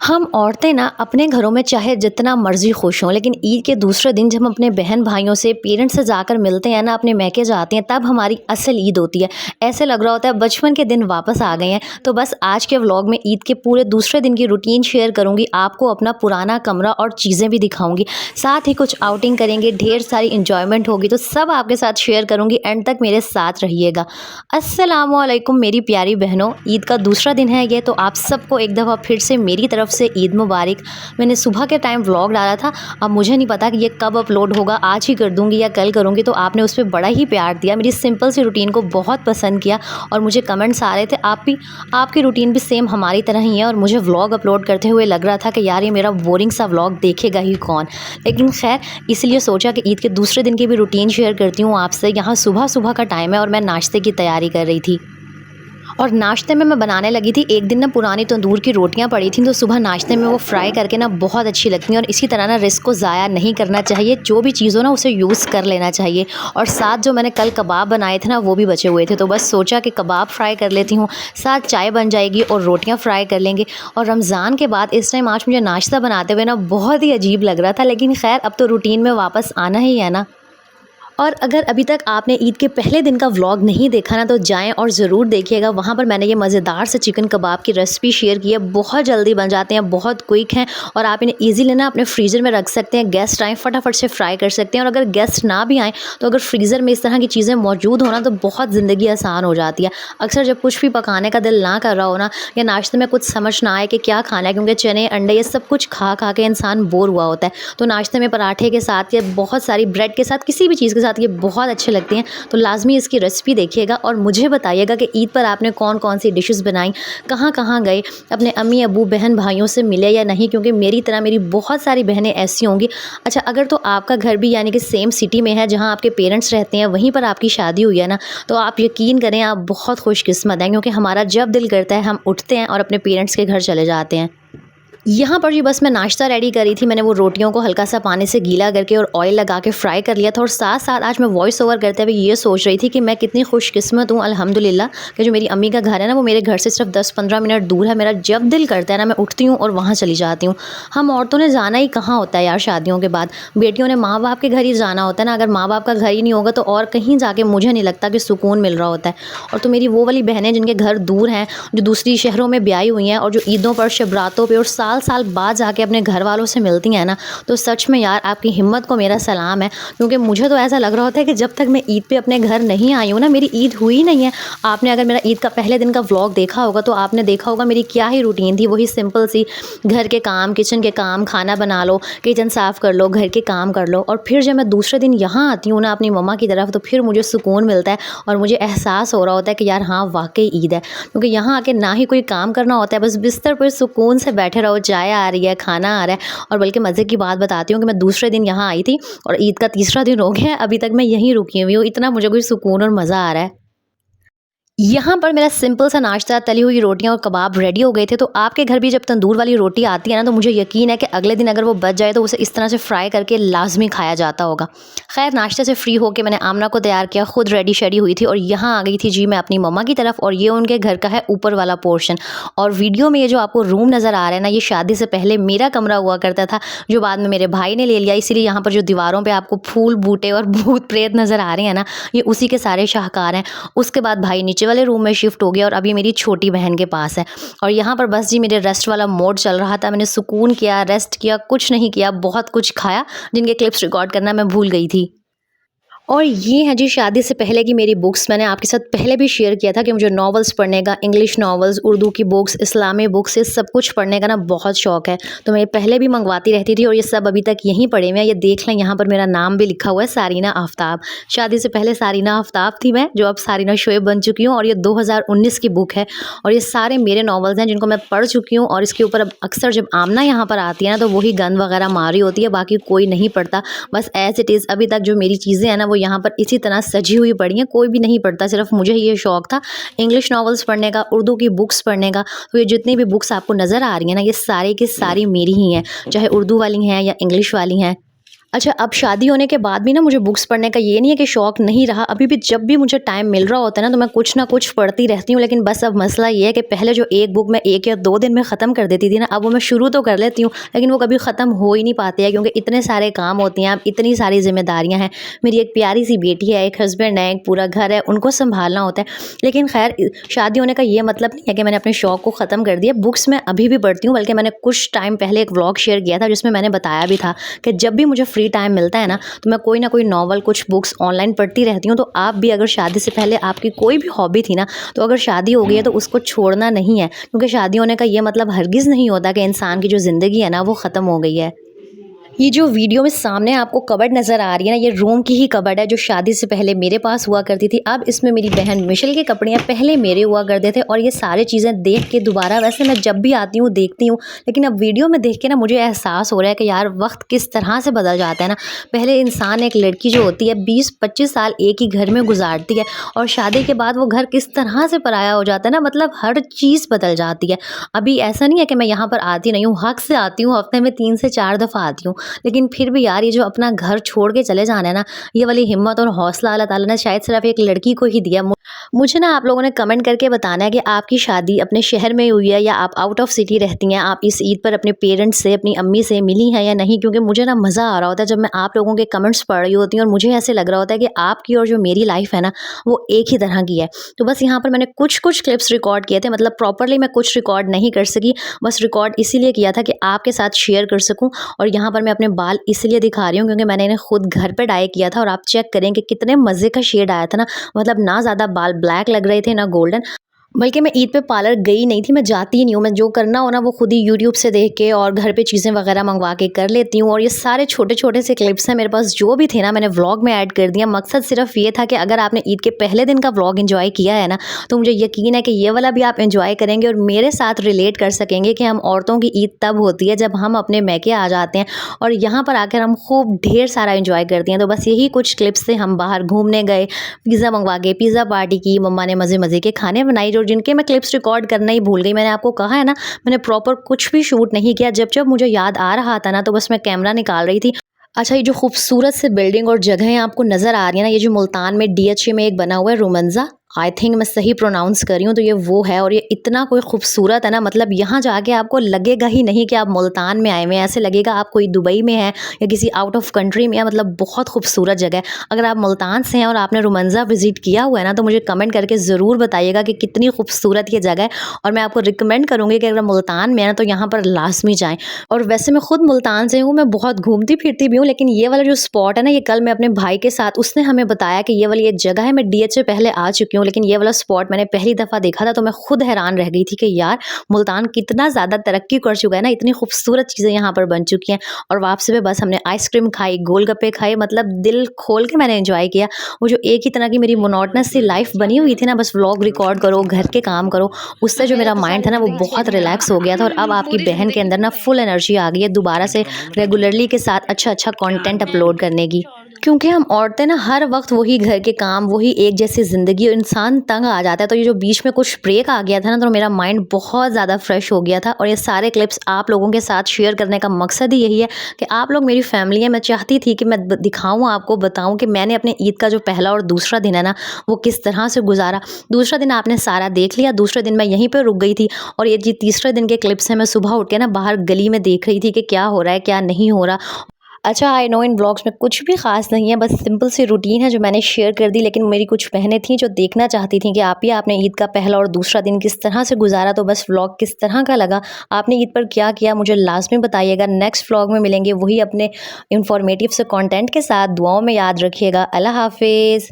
हम औरतें ना अपने घरों में चाहे जितना मर्जी खुश हों, लेकिन ईद के दूसरे दिन जब हम अपने बहन भाइयों से पेरेंट्स से जाकर मिलते हैं ना, अपने मैके जाते हैं, तब हमारी असल ईद होती है। ऐसे लग रहा होता है बचपन के दिन वापस आ गए हैं। तो बस आज के व्लॉग में ईद के पूरे दूसरे दिन की रूटीन शेयर करूंगी, आपको अपना पुराना कमरा और चीज़ें भी दिखाऊंगी। साथ ही कुछ आउटिंग करेंगे, ढेर सारी इंजॉयमेंट होगी, तो सब आपके साथ शेयर करूंगी। एंड तक मेरे साथ रहिएगा। अस्सलामुअलैकुम मेरी प्यारी बहनों, ईद का दूसरा दिन है ये, तो आप सबको एक दफ़ा फिर से मेरी तरफ से ईद मुबारक। मैंने सुबह के टाइम व्लॉग डाला था, अब मुझे नहीं पता कि ये कब अपलोड होगा, आज ही कर दूंगी या कल करूंगी। तो आपने उस पर बड़ा ही प्यार दिया, मेरी सिंपल सी रूटीन को बहुत पसंद किया और मुझे कमेंट्स आ रहे थे आपकी रूटीन भी सेम हमारी तरह ही है। और मुझे व्लॉग अपलोड करते हुए लग रहा था कि यार ये मेरा बोरिंग सा व्लॉग देखेगा ही कौन। लेकिन खैर, इसलिए सोचा कि ईद के दूसरे दिन की भी रूटीन शेयर करती हूँ आपसे। यहाँ सुबह सुबह का टाइम है और मैं नाश्ते की तैयारी कर रही थी। और नाश्ते में मैं बनाने लगी थी, एक दिन ना पुरानी तंदूर की रोटियां पड़ी थी, तो सुबह नाश्ते में वो फ्राई करके ना बहुत अच्छी लगती हैं। और इसी तरह ना रिस्क को ज़ाया नहीं करना चाहिए, जो भी चीज़ हो ना उसे यूज़ कर लेना चाहिए। और साथ जो मैंने कल कबाब बनाए थे ना, वो भी बचे हुए थे, तो बस सोचा कि कबाब फ्राई कर लेती हूँ, साथ चाय बन जाएगी और रोटियाँ फ्राई कर लेंगे। और रमज़ान के बाद इस टाइम आज मुझे नाश्ता बनाते हुए ना बहुत ही अजीब लग रहा था, लेकिन खैर अब तो रूटीन में वापस आना ही है ना। और अगर अभी तक आपने ईद के पहले दिन का व्लॉग नहीं देखा ना, तो जाएं और ज़रूर देखिएगा। वहाँ पर मैंने ये मज़ेदार से चिकन कबाब की रेसिपी शेयर की है। बहुत जल्दी बन जाते हैं, बहुत क्विक हैं और आप इन्हें ईज़िली ना अपने फ्रीज़र में रख सकते हैं। गेस्ट आएँ फटाफट से फ्राई कर सकते हैं। और अगर गेस्ट ना भी आएँ तो अगर फ्रीज़र में इस तरह की चीज़ें मौजूद हो ना, तो बहुत ज़िंदगी आसान हो जाती है। अक्सर जब कुछ भी पकाने का दिल ना कर रहा हो ना, या नाश्ते में कुछ समझ ना आए कि क्या खाना है, क्योंकि चने अंडे ये सब कुछ खा खा के इंसान बोर हुआ होता है, तो नाश्ते में पराठे के साथ या बहुत सारी ब्रेड के साथ, किसी भी चीज़ के साथ ये बहुत अच्छे लगते हैं। तो लाजमी इसकी रेसिपी देखिएगा और मुझे बताइएगा कि ईद पर आपने कौन कौन सी डिशेस बनाई, कहाँ कहाँ गए, अपने अम्मी अबू बहन भाइयों से मिले या नहीं, क्योंकि मेरी तरह मेरी बहुत सारी बहनें ऐसी होंगी। अच्छा, अगर तो आपका घर भी यानी कि सेम सिटी में है जहाँ आपके पेरेंट्स रहते हैं, वहीं पर आपकी शादी हुई है ना, तो आप यकीन करें आप बहुत खुशकिस्मत हैं, क्योंकि हमारा जब दिल करता है हम उठते हैं और अपने पेरेंट्स के घर चले जाते हैं। यहाँ पर जी बस मैं नाश्ता रेडी करी थी। मैंने वो रोटियों को हल्का सा पानी से गीला करके और ऑयल लगा के फ्राई कर लिया था। और साथ साथ आज मैं वॉइस ओवर करते हुए ये सोच रही थी कि मैं कितनी खुशकिस्मत हूँ अल्हम्दुलिल्लाह कि जो मेरी अम्मी का घर है ना, वो मेरे घर से सिर्फ 10-15 मिनट दूर है। मेरा जब दिल करता है ना, मैं उठती हूँ और वहाँ चली जाती हूँ। हम औरतों ने जाना ही कहाँ होता है यार शादियों के बाद, बेटियों ने माँ बाप के घर ही जाना होता है ना। अगर माँ बाप का घर ही नहीं होगा तो और कहीं जाके मुझे नहीं लगता कि सुकून मिल रहा होता है। और तो मेरी वो वाली बहनें जिनके घर दूर हैं, जो दूसरी शहरों में ब्याही हुई हैं और जो ईदों पर शबरातों पर और साल साल बाद जाके अपने घर वालों से मिलती हैं ना, तो सच में यार आपकी हिम्मत को मेरा सलाम है। क्योंकि मुझे तो ऐसा लग रहा होता है कि जब तक मैं ईद पे अपने घर नहीं आई हूँ ना, मेरी ईद हुई नहीं है। आपने अगर मेरा ईद का पहले दिन का व्लॉग देखा होगा तो आपने देखा होगा मेरी क्या ही रूटीन थी। वही सिंपल सी घर के काम, किचन के काम, खाना बना लो, किचन साफ़ कर लो, घर के काम कर लो। और फिर जब मैं दूसरे दिन यहाँ आती हूँ ना अपनी मम्मा की तरफ, तो फिर मुझे सुकून मिलता है और मुझे एहसास हो रहा होता है कि यार हाँ वाकई ईद है। क्योंकि यहाँ आके ना ही कोई काम करना होता है, बस बिस्तर पर सुकून से बैठे रहो, चाय आ रही है, खाना आ रहा है। और बल्कि मज़े की बात बताती हूँ कि मैं दूसरे दिन यहाँ आई थी और ईद का तीसरा दिन हो गया है, अभी तक मैं यहीं रुकी हुई हूँ। इतना मुझे कोई सुकून और मज़ा आ रहा है। यहाँ पर मेरा सिंपल सा नाश्ता, तली हुई रोटियाँ और कबाब रेडी हो गए थे। तो आपके घर भी जब तंदूर वाली रोटी आती है ना, तो मुझे यकीन है कि अगले दिन अगर वो बच जाए तो उसे इस तरह से फ्राई करके लाजमी खाया जाता होगा। खैर, नाश्ते से फ्री होकर मैंने आमना को तैयार किया, खुद रेडी शेडी हुई थी और यहाँ आ गई थी जी मैं अपनी मम्मा की तरफ। और ये उनके घर का है ऊपर वाला पोर्शन। और वीडियो में ये जो आपको रूम नज़र आ रहा है ना, ये शादी से पहले मेरा कमरा हुआ करता था, जो बाद में मेरे भाई ने ले लिया। इसीलिए यहाँ पर जो दीवारों पर आपको फूल बूटे और भूत प्रेत नज़र आ रहे हैं ना, ये उसी के सारे शाहकार हैं। उसके बाद भाई नीचे वाले रूम में शिफ्ट हो गया और अभी मेरी छोटी बहन के पास है। और यहाँ पर बस जी मेरे रेस्ट वाला मोड चल रहा था। मैंने सुकून किया, रेस्ट किया, कुछ नहीं किया, बहुत कुछ खाया जिनके क्लिप्स रिकॉर्ड करना मैं भूल गई थी। और ये है जी शादी से पहले की मेरी बुक्स। मैंने आपके साथ पहले भी शेयर किया था कि मुझे नॉवेल्स पढ़ने का, इंग्लिश नॉवेल्स, उर्दू की बुक्स, इस्लामी बुक्स, ये सब कुछ पढ़ने का ना बहुत शौक है। तो मैं पहले भी मंगवाती रहती थी और ये सब अभी तक यहीं पड़े हुए हैं। ये देख लें, यहाँ पर मेरा नाम भी लिखा हुआ है, सारीना आफ्ताब। शादी से पहले सारीना आफ्ताब थी मैं, जो अब सारीना शोएब बन चुकी हूँ। और ये 2019 की बुक है और ये सारे मेरे नॉवेल्स हैं जिनको मैं पढ़ चुकी हूँ। और इसके ऊपर अब अक्सर जब आमना यहाँ पर आती है ना, तो वही गन वगैरह मारी होती है, बाकी कोई नहीं पढ़ता। बस एज इट इज़ अभी तक जो मेरी चीज़ें हैं ना, वो यहाँ पर इसी तरह सजी हुई पड़ी हैं। कोई भी नहीं पढ़ता, सिर्फ मुझे ये शौक था इंग्लिश नॉवेल्स पढ़ने का, उर्दू की बुक्स पढ़ने का। तो ये जितनी भी बुक्स आपको नज़र आ रही हैं ना, ये सारी की सारी मेरी ही हैं, चाहे उर्दू वाली हैं या इंग्लिश वाली हैं। अच्छा, अब शादी होने के बाद भी ना मुझे बुक्स पढ़ने का ये नहीं है कि शौक़ नहीं रहा, अभी भी जब भी मुझे टाइम मिल रहा होता है ना तो मैं कुछ ना कुछ पढ़ती रहती हूँ। लेकिन बस अब मसला ये है कि पहले जो एक बुक मैं 1 या 2 दिन में ख़त्म कर देती थी ना, अब वो मैं शुरू तो कर लेती हूँ, लेकिन वो कभी ख़त्म हो ही नहीं पाते हैं क्योंकि इतने सारे काम होते हैं, अब इतनी सारी ज़िम्मेदारियाँ हैं। मेरी एक प्यारी-सी बेटी है, एक हस्बैंड है, एक पूरा घर है, उनको सँभालना होता है। लेकिन ख़ैर शादी होने का ये मतलब नहीं है कि मैंने अपने शौक़ को ख़त्म कर दिया। बुक्स मैं अभी भी पढ़ती हूँ, बल्कि मैंने कुछ टाइम पहले एक व्लॉग शेयर किया था जिसमें मैंने बताया भी था कि जब भी मुझे फ्री टाइम मिलता है ना तो मैं कोई ना कोई नॉवल, कुछ बुक्स ऑनलाइन पढ़ती रहती हूँ। तो आप भी अगर शादी से पहले आपकी कोई भी हॉबी थी ना, तो अगर शादी हो गई है तो उसको छोड़ना नहीं है, क्योंकि शादी होने का ये मतलब हरगिज़ नहीं होता कि इंसान की जो ज़िंदगी है ना वो ख़त्म हो गई है। ये जो वीडियो में सामने आपको कबर्ड नज़र आ रही है ना, ये रूम की ही कबर्ड है जो शादी से पहले मेरे पास हुआ करती थी। अब इसमें मेरी बहन मिशेल के कपड़े हैं, पहले मेरे हुआ करते थे। और ये सारी चीज़ें देख के दोबारा, वैसे मैं जब भी आती हूँ देखती हूँ, लेकिन अब वीडियो में देख के ना मुझे एहसास हो रहा है कि यार वक्त किस तरह से बदल जाता है ना। पहले इंसान, एक लड़की जो होती है 20-25 साल एक ही घर में गुजारती है, और शादी के बाद वो घर किस तरह से पराया हो जाता है ना, मतलब हर चीज़ बदल जाती है। अभी ऐसा नहीं है कि मैं यहाँ पर आती नहीं हूँ, हक़ से आती हूँ, हफ्ते में 3 से 4 दफ़ा आती हूँ। लेकिन फिर भी यार, ये जो अपना घर छोड़ के चले जाना है ना, ये वाली हिम्मत और हौसला अल्लाह ताला ने शायद सिर्फ एक लड़की को ही दिया। मुझे ना आप लोगों ने कमेंट करके बताना है कि आपकी शादी अपने शहर में हुई है या आप आउट ऑफ सिटी रहती हैं, आप इस ईद पर अपने पेरेंट्स से, अपनी अम्मी से मिली हैं या नहीं, क्योंकि मुझे ना मज़ा आ रहा होता है जब मैं आप लोगों के कमेंट्स पढ़ रही होती हूँ और मुझे ऐसे लग रहा होता है कि आपकी और जो मेरी लाइफ है ना वो एक ही तरह की है। तो बस यहाँ पर मैंने कुछ कुछ क्लिप्स रिकॉर्ड किए थे, मतलब प्रॉपरली मैं कुछ रिकॉर्ड नहीं कर सकी, बस रिकॉर्ड इसीलिए किया था कि आपके साथ शेयर कर सकूँ। और यहाँ पर मैं अपने बाल इसलिए दिखा रही हूँ क्योंकि मैंने इन्हें खुद घर पे डाई किया था, और आप चेक करें कि कितने मज़े का शेड आया था ना, मतलब ना ज़्यादा बाल ब्लैक लग रहे थे ना गोल्डन। बल्कि मैं ईद पे पार्लर गई नहीं थी, मैं जाती ही नहीं हूँ। मैं जो करना हो ना वो खुद ही यूट्यूब से देख के और घर पे चीज़ें वगैरह मंगवा के कर लेती हूँ। और ये सारे छोटे-छोटे से क्लिप्स हैं मेरे पास, जो भी थे ना मैंने व्लॉग में ऐड कर दिया। मकसद सिर्फ ये था कि अगर आपने ईद के पहले दिन का व्लॉग एंजॉय किया है ना, तो मुझे यकीन है कि ये वाला भी आप एंजॉय करेंगे और मेरे साथ रिलेट कर सकेंगे कि हम औरतों की ईद तब होती है जब हम अपने मैके आ जाते हैं और यहाँ पर आकर हम खूब ढेर सारा एंजॉय करती हैं। तो बस यही कुछ क्लिप्स थे। हम बाहर घूमने गए, पिज़्ज़ा मंगवा के पिज़्ज़ा पार्टी की, मम्मा ने मज़े-मज़े के खाने बनाई, जो जिनके मैं क्लिप्स रिकॉर्ड करना ही भूल गई। मैंने आपको कहा है ना, मैंने प्रॉपर कुछ भी शूट नहीं किया। जब मुझे याद आ रहा था ना तो बस मैं कैमरा निकाल रही थी। अच्छा, ये जो खूबसूरत से बिल्डिंग और जगहें आपको नज़र आ रही है ना, ये जो मुल्तान में डीएचए में एक बना हुआ है रोमंजा, आई थिंक मैं सही प्रोनाउंस कर रही हूँ, तो ये वो है। और ये इतना कोई खूबसूरत है ना, मतलब यहाँ जाके आपको लगेगा ही नहीं कि आप मुल्तान में आए हुए हैं, ऐसे लगेगा आप कोई दुबई में हैं या किसी आउट ऑफ कंट्री में है। मतलब बहुत खूबसूरत जगह है। अगर आप मुल्तान से हैं और आपने रोमंजा विज़िट किया हुआ है ना, तो मुझे कमेंट करके ज़रूर बताइएगा कि कितनी खूबसूरत ये जगह है। और मैं आपको रिकमेंड करूँगी कि अगर मुल्तान में है ना तो यहाँ पर लाज़मी जाएँ। और वैसे मैं खुद मुल्तान से हूँ, मैं बहुत घूमती फिरती भी हूँ, लेकिन ये वाला जो स्पॉट है ना, ये कल मैं अपने भाई के साथ, उसने हमें बताया कि ये वाली एक जगह है। मैं डीएचए पहले आ चुकी हूँ, लेकिन ये वाला स्पॉट मैंने पहली दफ़ा देखा था, तो मैं खुद हैरान रह गई थी कि यार मुल्तान कितना ज़्यादा तरक्की कर चुका है ना, इतनी खूबसूरत चीज़ें यहाँ पर बन चुकी हैं। और वापसी पे बस हमने आइसक्रीम खाई, गोलगप्पे खाए, मतलब दिल खोल के मैंने एंजॉय किया। वो जो एक ही तरह की मेरी मोनोटोनस सी लाइफ बनी हुई थी ना, बस व्लॉग रिकॉर्ड करो, घर के काम करो, उससे जो मेरा मेरा तो माइंड सारी था ना वो ज़िंदगी बहुत जेल में रहा। रिलैक्स हो गया था। और अब आपकी पूरी बहन के ज़िंदगी अंदर ना फुल एनर्जी आ गई है दोबारा से रेगुलरली के साथ अच्छा-अच्छा कंटेंट अपलोड करने की। क्योंकि हम औरतें ना हर वक्त वही घर के काम, वही एक जैसी ज़िंदगी, और इंसान तंग आ जाता है। तो ये जो बीच में कुछ ब्रेक आ गया था ना, तो मेरा माइंड बहुत ज़्यादा फ्रेश हो गया था। और ये सारे क्लिप्स आप लोगों के साथ शेयर करने का मकसद ही यही है कि आप लोग मेरी फैमिली है। मैं चाहती थी कि मैं दिखाऊँ आपको, बताऊँ कि मैंने अपने ईद का जो पहला और दूसरा दिन है ना वो किस तरह से गुजारा। दूसरा दिन आपने सारा देख लिया, दूसरे दिन मैं यहीं पर रुक गई थी। और ये जी तीसरे दिन के क्लिप्स हैं, मैं सुबह उठ के ना बाहर गली में देख रही थी कि क्या हो रहा है, क्या नहीं हो रहा। अच्छा, आई नो इन ब्लॉग्स में कुछ भी ख़ास नहीं है, बस सिंपल सी रूटीन है जो मैंने शेयर कर दी। लेकिन मेरी कुछ बहनें थीं जो देखना चाहती थीं कि आपने ईद का पहला और दूसरा दिन किस तरह से गुजारा, तो बस व्लॉग किस तरह का लगा, आपने ईद पर क्या किया, मुझे लाज़मी बताइएगा। नेक्स्ट व्लॉग में मिलेंगे वही अपने इन्फॉर्मेटिव से कंटेंट के साथ। दुआओं में याद रखिएगा। अल्लाह हाफ़िज़।